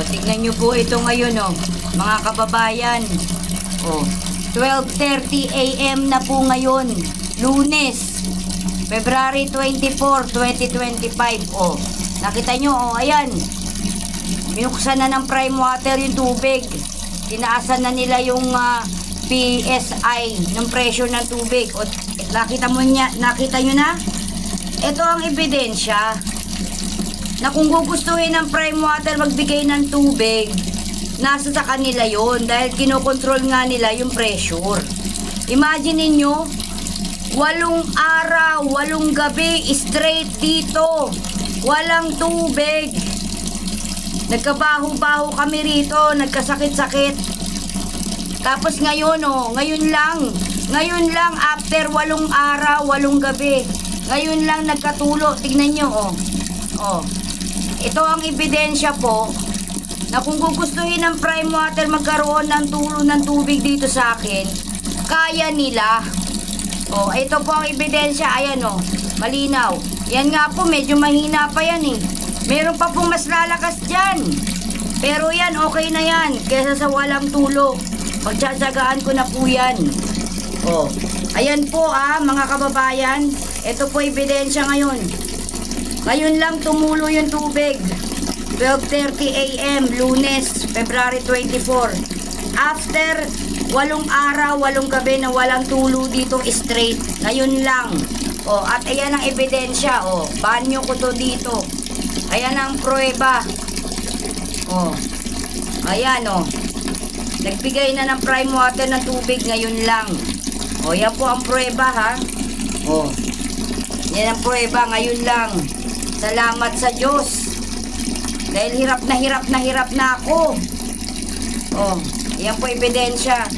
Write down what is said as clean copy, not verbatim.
O, tignan nyo po ito ngayon, o. Mga kababayan. O, 12:30 AM na po ngayon. Lunes, February 24, 2025. O, nakita nyo, o, ayan. Binuksan na ng Prime Water yung tubig. Tinaasan na nila yung PSI ng presyo ng tubig. O, nakita nyo na? Ito ang ebidensya na kung gugustuhin ng Prime Water magbigay ng tubig, nasa sa kanila yon dahil kinokontrol nga nila yung pressure. Imagine ninyo, 8 araw, 8 gabi, straight dito, walang tubig. Nagkabaho-baho kami rito, nagkasakit-sakit. Tapos ngayon, ngayon lang after 8 araw, 8 gabi, ngayon lang nagkatulo. Tignan nyo, ito ang ebidensya po na kung gugustuhin ng Prime Water magkaroon ng tulo ng tubig dito sa akin, kaya nila. Ito po ang ebidensya. Ayan, malinaw. Yan nga po, medyo mahina pa yan eh. Meron pa pong mas lalakas dyan. Pero yan, okay na yan. Kesa sa walang tulo. Pagtsatsagaan ko na po yan. Ayan po mga kababayan. Ito po ebidensya ngayon. Ngayon lang tumulo yung tubig. 12:30 AM, Lunes, February 24. After 8 araw, 8 gabi na walang tulo dito straight. Ngayon lang. At ayan ang ebidensya. Banyo ko to dito. Ayan ang prueba. Ayan nagbigay na ng Prime Water ng tubig ngayon lang. Yan po ang prueba ha. Yan ang prueba ngayon lang. Salamat sa Diyos. Dahil hirap na ako. Yan po ebidensya.